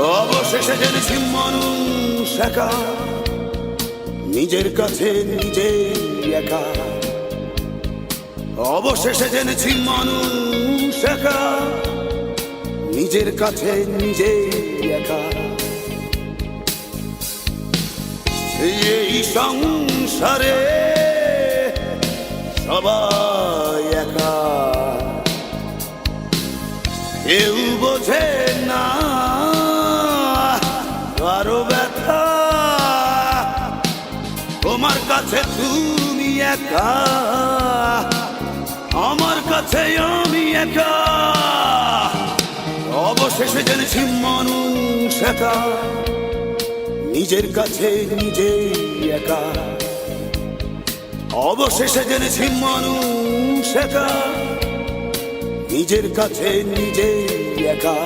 অবশেষে জেনেছি মানুষ একা, নিজের কাছে নিজে একা। অবশেষে জেনেছি মানুষ একা, নিজের কাছে নিজে একা। এই সংসারে সবাই একা, কেউ বোঝে না কারো ব্যথা। তোমার কাছে তুমি একা, আমার কাছে আমি একা। অবশেষে জেনেছি মানুষ একা, নিজের কাছে নিজে একা। অবশেষে জেনেছি মানুষ একা, নিজের কাছে নিজে একা।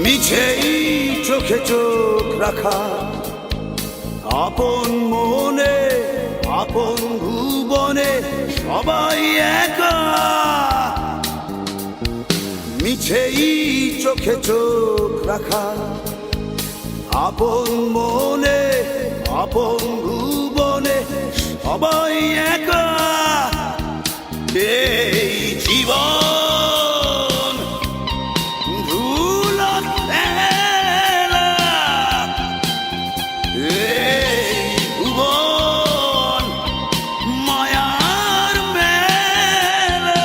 মিছেই চোখে চোখ রাখা, আপন মনে আপন ভুবনে সবাই একা। মিছেই চোখে চোখ রাখা, আপন মনে আপন ভুবনে সবাই একা। এই জীবন ধুলোর মেলা, এই ভুবন মায়ার মেলা।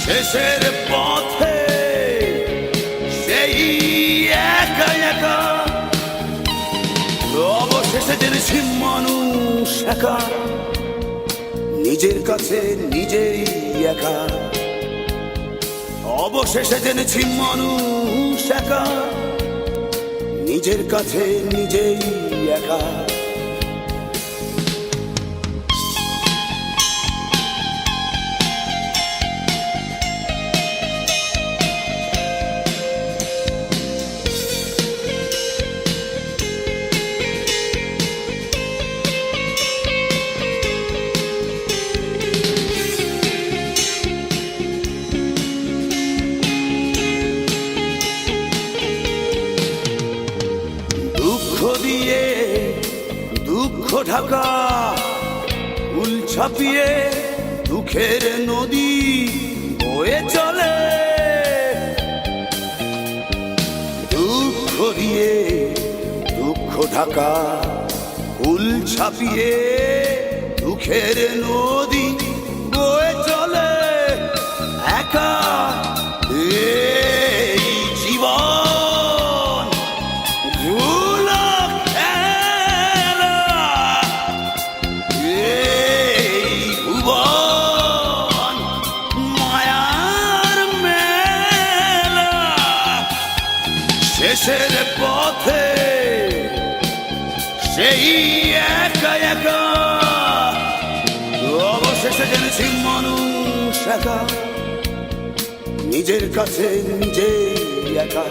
শেষের পথে সেই একা একা। অবশেষে জেনেছি মানুষ একা, নিজের কাছে নিজেই একা। অবশেষে জেনেছি মানুষ একা, নিজের কাছে নিজেই একা। দুঃখ দিয়ে দুঃখ ঢাকা, ফুল ছাপিয়ে দুঃখের নদী বয়ে চলে। দুঃখ দিয়ে দুঃখ ঢাকা, ফুল ছাপিয়ে দুঃখের নদী বয়ে চলে একা। এই জীবন ধুলো খেলা, এই ভুবন মায়ার মেলা। শেষের পথে সেই একা একা। অবশেষে জেনেছি মানুষ একা, নিজের কাছে নিজে একা।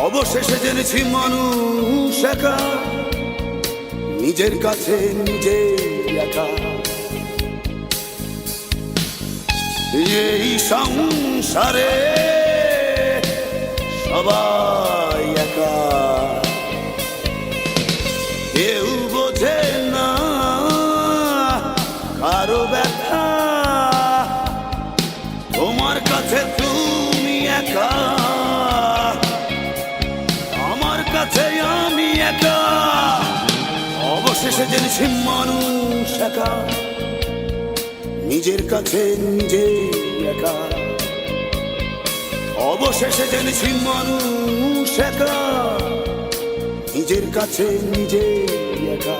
অবশেষে জেনেছি মানুষ একা, নিজের কাছে নিজে একা। এই সংসারে সবাই একা, কেউ বোঝে না কারো ব্যথা। তোমার কাছে তুমি একা, আমার কাছে আমি একা। অবশেষে জেনেছি মানুষ একা, নিজের কাছে নিজে একা। অবশেষে জেনেছি মানুষ একা, নিজের কাছে নিজে একা।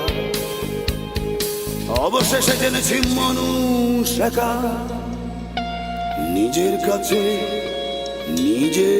অবশেষে জেনেছি মানুষ একা, নিজের কাছে নিজে